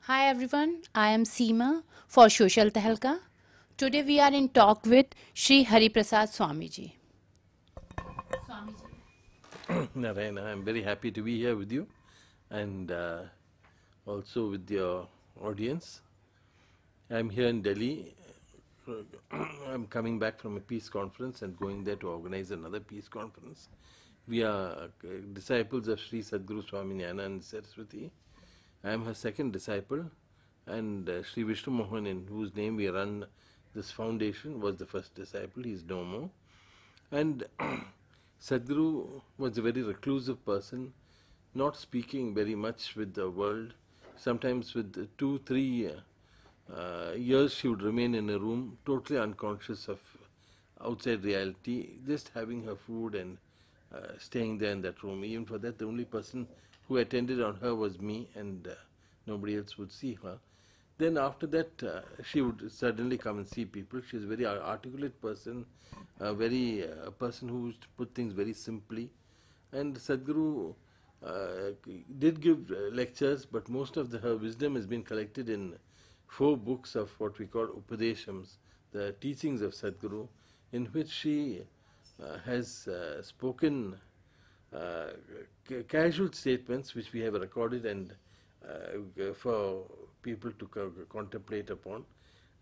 Hi everyone, I am Seema for Social Tahelka. Today we are in talk with Shri Hariprasad Swami Ji. Swami Ji. Narayana, I'm very happy to be here with you and also with your audience. I'm here in Delhi. I'm coming back from a peace conference and going there to organize another peace conference. We are disciples of Sri Sadguru Swami Nyanand Saraswati. I am her second disciple, and Sri Vishnu Mohan, in whose name we run this foundation, was the first disciple. He is no more. And Sadhguru was a very reclusive person, not speaking very much with the world. Sometimes with 2, 3 years she would remain in a room, totally unconscious of outside reality, just having her food and staying there in that room. Even for that, the only person who attended on her was me, and nobody else would see her. Then after that, she would suddenly come and see people. She's a very articulate person, a person who used to put things very simply. And Sadhguru did give lectures, but most of her wisdom has been collected in 4 books of what we call Upadeshams, the teachings of Sadhguru, in which she has spoken casual statements which we have recorded and for people to contemplate upon.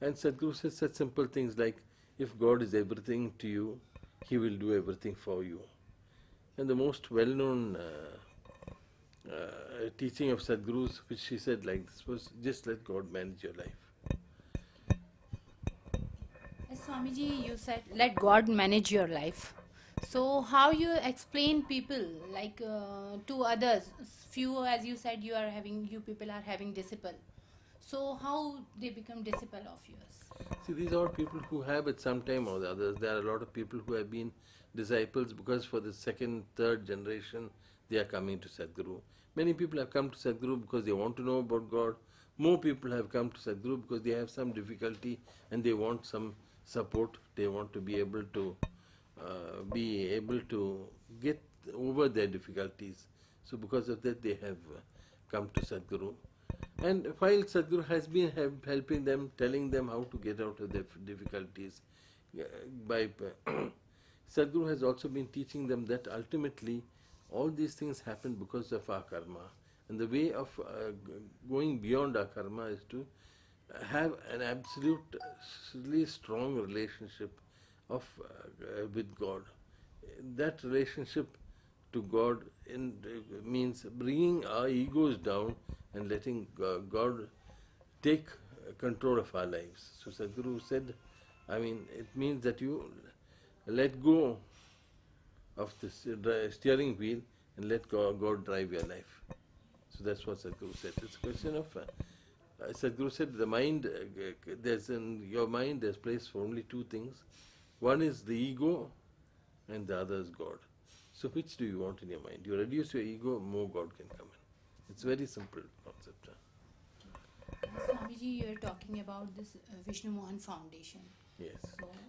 And Sadhguru says such simple things like, if God is everything to you, He will do everything for you. And the most well-known teaching of Sadhguru's, which she said like this, was just let God manage your life. As Swamiji, you said, let God manage your life. So, how you explain people like to others? Few, as you said, you people are having disciple. So, how they become disciple of yours? See, these are people who have at some time or the others. There are a lot of people who have been disciples because for the second, third generation they are coming to Sadhguru. Many people have come to Sadhguru because they want to know about God. More people have come to Sadhguru because they have some difficulty and they want some support. They want to be able to get over their difficulties. So because of that they have come to Sadhguru. And while Sadhguru has been helping them, telling them how to get out of their difficulties, by Sadhguru has also been teaching them that ultimately all these things happen because of our karma. And the way of going beyond our karma is to have an absolutely strong relationship with God. That relationship to God means bringing our egos down and letting God take control of our lives. So Sadhguru said, it means that you let go of the steering wheel and let God drive your life. So that's what Sadhguru said. It's a question of, Sadhguru said, the mind, in your mind there's place for only 2 things. One is the ego and the other is God. So which do you want in your mind? You reduce your ego, more God can come in. It's a very simple concept. Swamiji, you are talking about this Vishnu Mohan Foundation. Yes.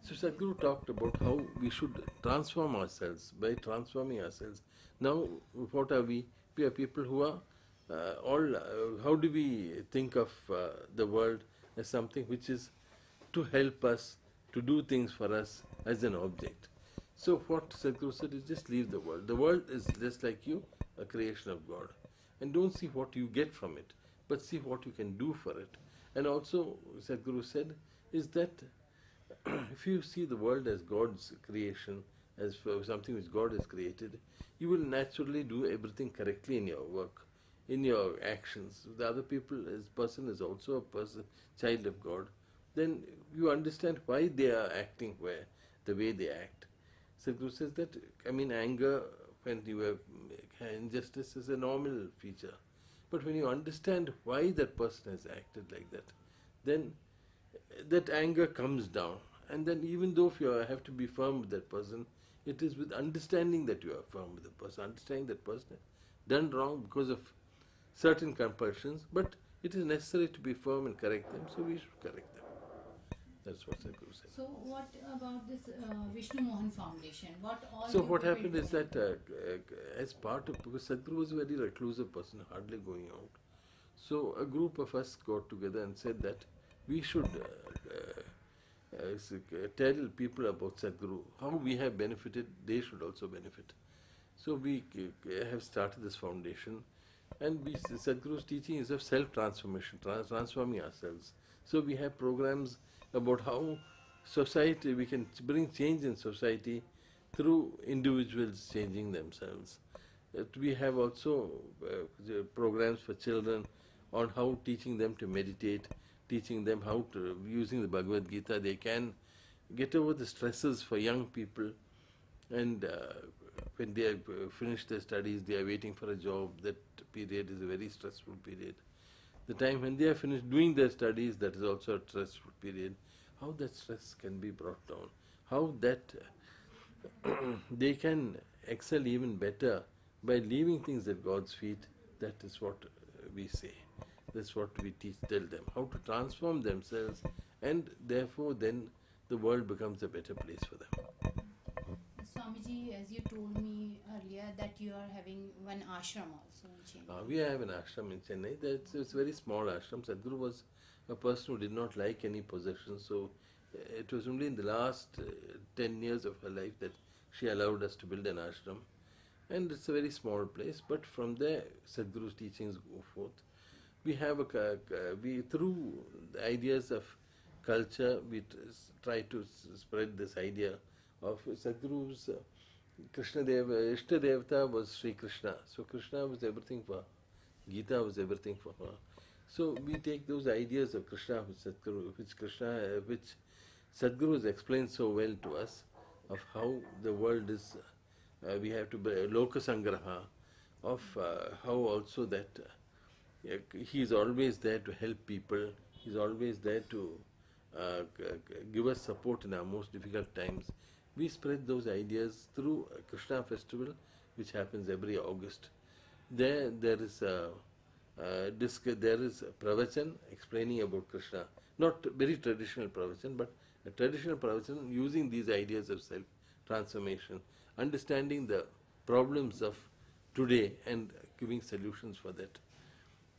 So Sadhguru talked about how we should transform ourselves. By transforming ourselves, now what are we? We are people who are how do we think of the world as something which is to help us, to do things for us as an object. So what Sadhguru said is just leave the world. The world is just like you, a creation of God. And don't see what you get from it, but see what you can do for it. And also, Sadhguru said, is that if you see the world as God's creation, as something which God has created, you will naturally do everything correctly in your work, in your actions. The other person is also a child of God. Then you understand why they are acting the way they act. Sadhguru says that, anger, when you have injustice, is a normal feature. But when you understand why that person has acted like that, then that anger comes down. And then even though if you have to be firm with that person, it is with understanding that you are firm with the person, understanding that person has done wrong because of certain compulsions, but it is necessary to be firm and correct them, so we should correct them. That's what Sadhguru said. So, what about this Vishnu Mohan Foundation? So what happened is that as part of, because Sadhguru was a very reclusive person, hardly going out. So a group of us got together and said that we should tell people about Sadhguru. How we have benefited, they should also benefit. So we have started this foundation, and Sadhguru's teaching is of self-transformation, transforming ourselves. So we have programs about how society, we can bring change in society through individuals changing themselves. We have also programs for children on how teaching them to meditate, teaching them how to, using the Bhagavad Gita, they can get over the stresses for young people, and when they have finished their studies, they are waiting for a job. That period is a very stressful period. The time when they are finished doing their studies, that is also a stressful period. How that stress can be brought down, how that they can excel even better by leaving things at God's feet, that is what we say. That's what we tell them, how to transform themselves, and therefore then the world becomes a better place for them. Swamiji, as you told me earlier that you are having one ashram also in Chennai. We have an ashram in Chennai. It's a very small ashram. Sadhguru was a person who did not like any possessions, so it was only in the last 10 years of her life that she allowed us to build an ashram. And it's a very small place, but from there Sadhguru's teachings go forth. We have through the ideas of culture, we try to spread this idea of Sadhguru's Ishta Devata was Shri Krishna. So Krishna was everything for her. Gita was everything for her. So we take those ideas of Krishna, which Sadhguru has explained so well to us, of how the world is, we have to be Loka Sangraha, of how also that he is always there to help people, he is always there to give us support in our most difficult times. We spread those ideas through a Krishna festival, which happens every August. There is a pravachan explaining about Krishna, not very traditional pravachan, but a traditional pravachan using these ideas of self-transformation, understanding the problems of today and giving solutions for that.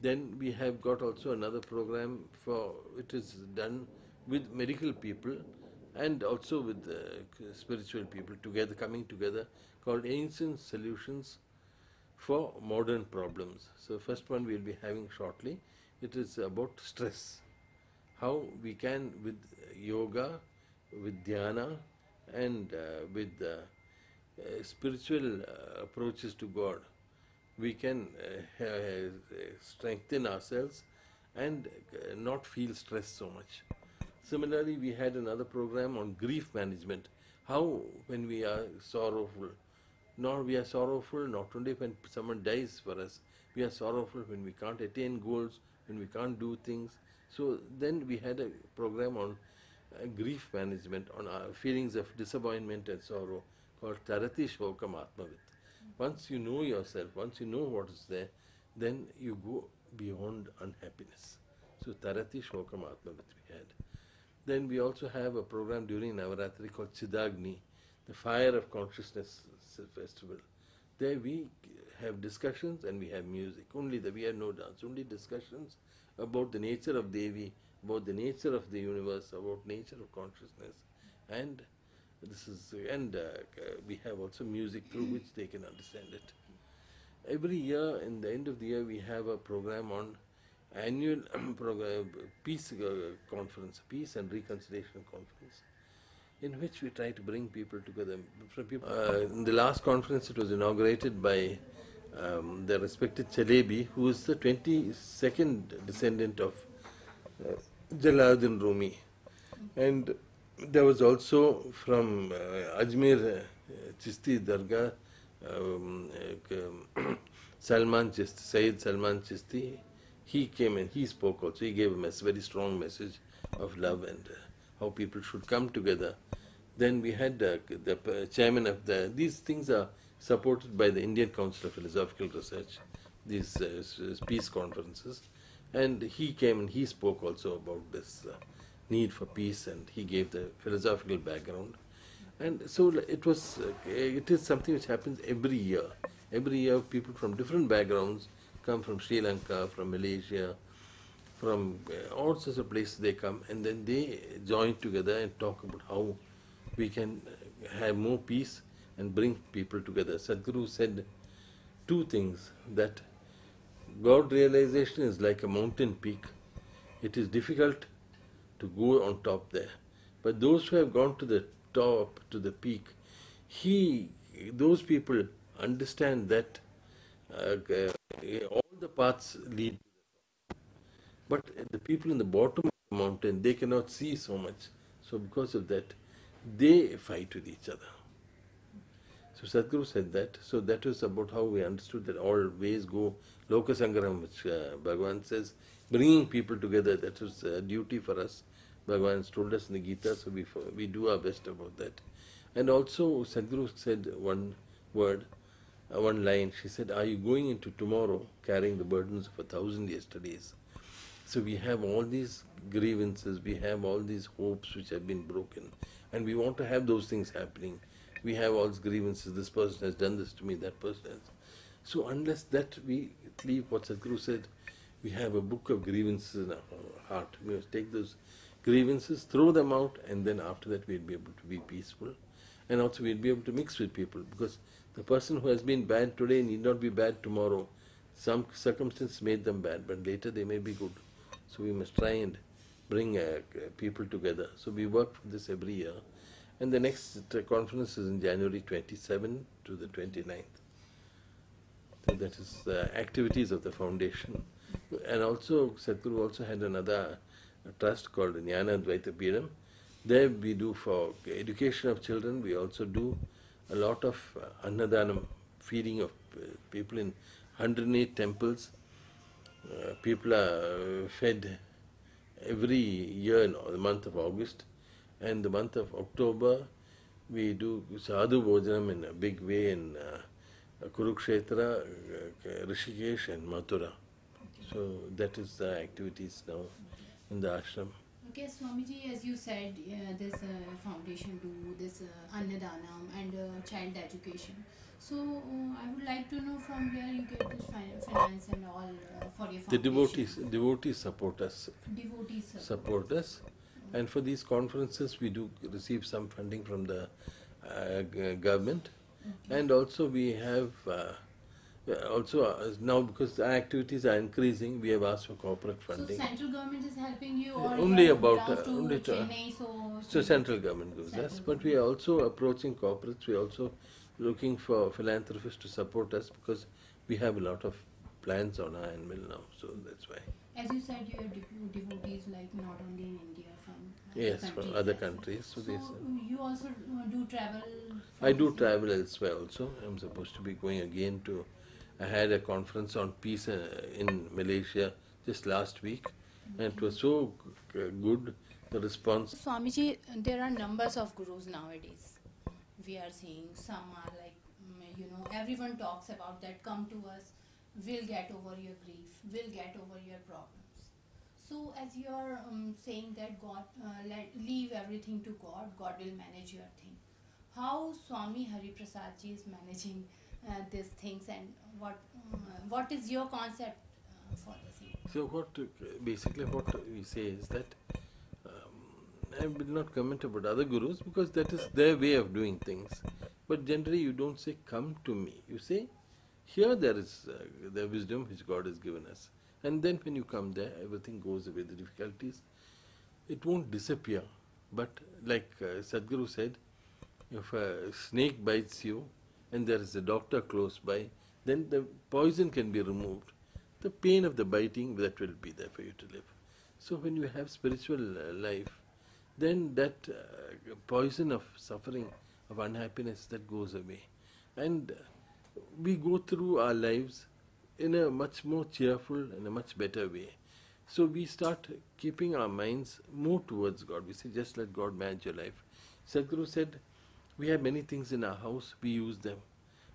Then we have got also another program it is done with medical people and also with spiritual people coming together, called Ancient Solutions for Modern Problems. So first one we will be having shortly. It is about stress. How we can, with yoga, with dhyana, and with spiritual approaches to God, we can strengthen ourselves and not feel stress so much. Similarly, we had another program on grief management. How, when we are sorrowful, not only when someone dies for us, we are sorrowful when we can't attain goals, when we can't do things. So then we had a program on grief management, on our feelings of disappointment and sorrow, called Tarati Shokam Atmavit. Once you know yourself, once you know what is there, then you go beyond unhappiness. So Tarati Shokam Atmavit we had. Then we also have a program during Navaratri called Chidagni, the Fire of Consciousness Festival. There we have discussions and we have music. We have no dance, only discussions about the nature of Devi, about the nature of the universe, about nature of consciousness. And we have also music through which they can understand it. Every year, in the end of the year, we have a program on annual peace conference, peace and reconciliation conference, in which we try to bring people together. In the last conference, it was inaugurated by the respected Chalebi, who is the 22nd descendant of Jalaluddin Rumi. And there was also from Ajmer Chisti Dargah, Salman Chisti, Sayyid Salman Chisti. He came and he spoke also. He gave a very strong message of love and how people should come together. Then we had the chairman of these things are supported by the Indian Council of Philosophical Research, these peace conferences. And he came and he spoke also about this need for peace, and he gave the philosophical background. And so it is something which happens every year. Every year people from different backgrounds come from Sri Lanka, from Malaysia, from all sorts of places they come, and then they join together and talk about how we can have more peace and bring people together. Sadhguru said two things, that God realization is like a mountain peak. It is difficult to go on top there. But those who have gone to the top, to the peak, those people understand that all the paths lead. But the people in the bottom of the mountain, they cannot see so much. So because of that, they fight with each other. So Sadhguru said that. So that was about how we understood that all ways go Loka Sangram, which Bhagavan says, bringing people together. That was a duty for us. Bhagavan has told us in the Gita, so we do our best about that. And also Sadhguru said one word, one line. She said, "Are you going into tomorrow carrying the burdens of 1,000 yesterdays?" So we have all these grievances, we have all these hopes which have been broken, and we want to have those things happening. We have all these grievances, this person has done this to me, that person has. So unless that we leave what Sadhguru said, we have a book of grievances in our heart. We must take those grievances, throw them out, and then after that we'll be able to be peaceful. And also we'll be able to mix with people, because the person who has been bad today need not be bad tomorrow. Some circumstance made them bad, but later they may be good. So we must try and bring people together. So we work for this every year. And the next conference is in January 27 to the 29th. So that is the activities of the foundation. And also, Sadhguru also had another trust called Jnana Advaita Peedam. There we do for education of children. We also do a lot of Annadanam, feeding of people in 108 temples. People are fed every year in the month of August, and the month of October we do Sadhu Bhojanam in a big way in Kurukshetra, Rishikesh and Mathura. So that is the activities now in the ashram. Okay, Swamiji, as you said, this foundation do this Annadanam and child education. So I would like to know from where you get this finance and all for your The foundation. devotees support us. Devotees Support us. And for these conferences we do receive some funding from the government. Okay. And also we have now, because our activities are increasing, we have asked for corporate funding. So central government is helping you, or only about only to Chennai, so central government gives us, but we are also approaching corporates. We are also looking for philanthropists to support us, because we have a lot of plans on our anvil now, so that's why. As you said, you have devotees like not only in India, from yes, from other countries. So you also do travel? I do travel elsewhere also. I'm supposed to be going again to, I had a conference on peace in Malaysia just last week, and it was so good, the response. Swamiji, there are numbers of gurus nowadays. We are seeing some are like, everyone talks about that, come to us, we'll get over your grief, we'll get over your problems. So as you are saying that God, leave everything to God, God will manage your thing. How Swami Hariprasad Ji is managing these things, and what is your concept for this? So basically what we say is that I will not comment about other gurus, because that is their way of doing things. But generally you don't say, come to me. You say, here there is the wisdom which God has given us. And then when you come there, everything goes away, the difficulties. It won't disappear. But like Sadhguru said, if a snake bites you and there is a doctor close by, then the poison can be removed. The pain of the biting, that will be there for you to live. So when you have spiritual life, then that poison of suffering, of unhappiness, that goes away. And we go through our lives in a much more cheerful and a much better way. So we start keeping our minds more towards God. We say, just let God manage your life. Sadhguru said, we have many things in our house, we use them.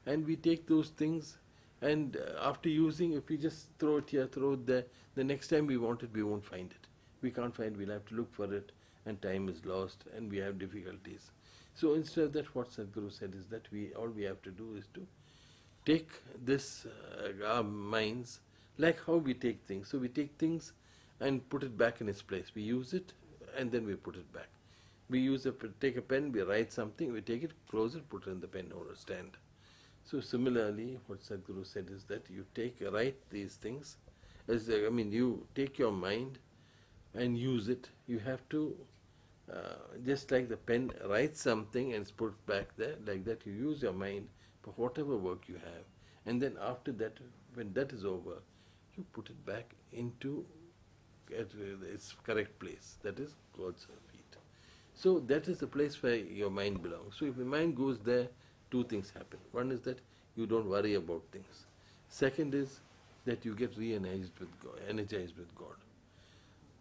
And we take those things, and after using, if we just throw it here, throw it there, the next time we want it, we won't find it. We can't find it, we'll have to look for it, and time is lost, and we have difficulties. So instead of that, what Sadhguru said is that all we have to do is to take this, our minds, Like how we take things. So we take things and put it back in its place. We use it and then we put it back. We take a pen, we write something, we take it, close it, put it in the pen holder stand. So similarly, what Sadhguru said is that you write these things, you take your mind and use it. You have to, just like the pen writes something and it's put back there, like that you use your mind for whatever work you have. And then after that, when that is over, you put it back into its correct place, that is God's feet. So that is the place where your mind belongs. So if your mind goes there, two things happen. One is that you don't worry about things. Second is that you get energized with God.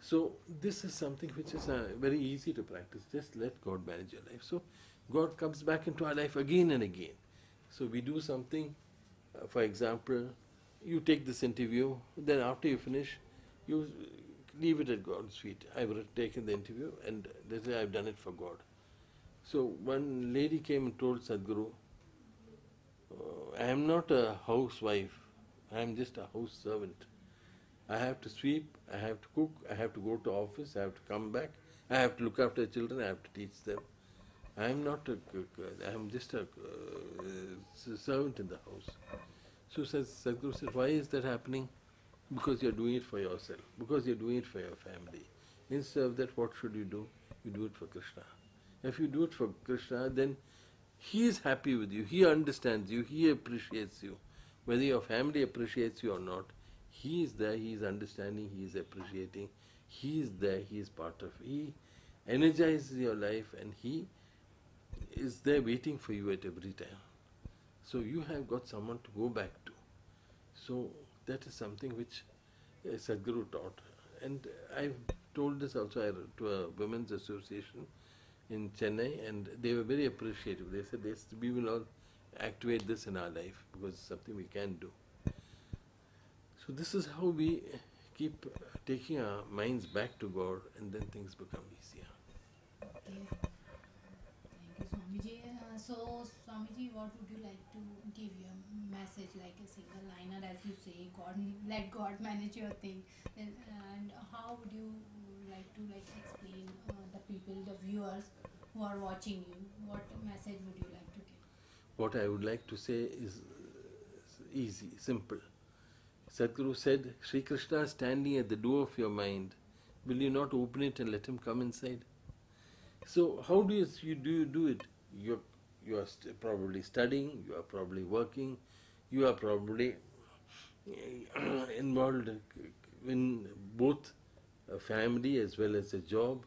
So this is something which is very easy to practice. Just let God manage your life. So God comes back into our life again and again. So we do something, for example, you take this interview, then after you finish, you leave it at God's feet. I've taken the interview and let's say I've done it for God. So one lady came and told Sadhguru, I am not a housewife, I am just a house servant. I have to sweep, I have to cook, I have to go to office, I have to come back, I have to look after the children, I have to teach them. I am not a cook, I am just a servant in the house. So Sadhguru said, why is that happening? Because you are doing it for yourself, because you are doing it for your family. Instead of that, what should you do? You do it for Krishna. If you do it for Krishna, then He is happy with you, He understands you, He appreciates you. Whether your family appreciates you or not, He is there, He is understanding, He is appreciating, He is there, He is part of, He energizes your life and He is there waiting for you at every time. So you have got someone to go back to. So that is something which Sadhguru taught. And I've told this also to a women's association in Chennai, and they were very appreciative. They said, we will all activate this in our life because it's something we can do. So this is how we keep taking our minds back to God, and then things become easier. Okay. Thank you, Swamiji. So, Swamiji, what would you like to give your message, like a single liner, as you say, let God manage your thing, and how would you like to explain the people, the viewers who are watching you? What message would you like to give? What I would like to say is easy, simple. Sadhguru said, Shri Krishna is standing at the door of your mind. Will you not open it and let him come inside? So how do you do it? You are probably studying, you are probably working, you are probably involved in both a family as well as a job,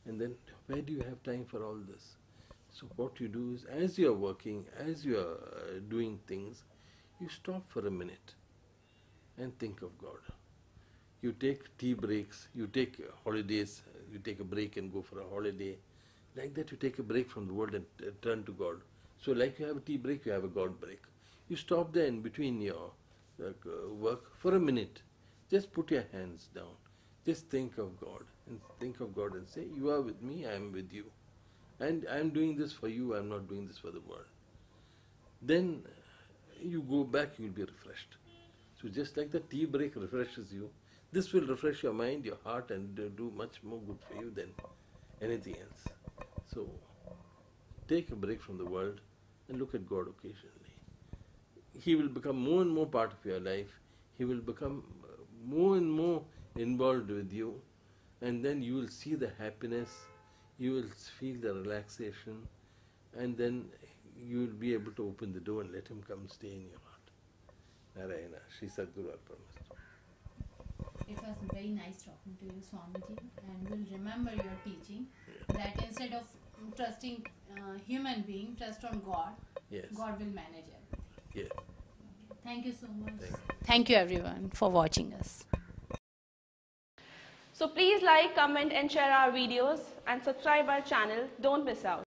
and then where do you have time for all this? So what you do is, as you are working, as you are doing things, you stop for a minute and think of God. You take tea breaks, you take holidays, you take a break and go for a holiday. Like that you take a break from the world and turn to God. So like you have a tea break, you have a God break. You stop there in between your work for a minute. Just put your hands down. Just think of God and say, you are with me, I am with you. And I am doing this for you, I am not doing this for the world. Then you go back, you will be refreshed. So just like the tea break refreshes you, this will refresh your mind, your heart, and do much more good for you than anything else. So take a break from the world and look at God occasionally. He will become more and more part of your life. He will become more and more involved with you, and then you will see the happiness, you will feel the relaxation, and then you will be able to open the door and let him come stay in your heart. Narayana, Shri Sadhguru Arpanamastu. It was very nice talking to you, Swamiji, and we'll remember your teaching that instead of trusting human being, trust on God. Yes. God will manage everything. Yes. Thank you so much. Thank you everyone for watching us. So please like, comment and share our videos and subscribe our channel. Don't miss out.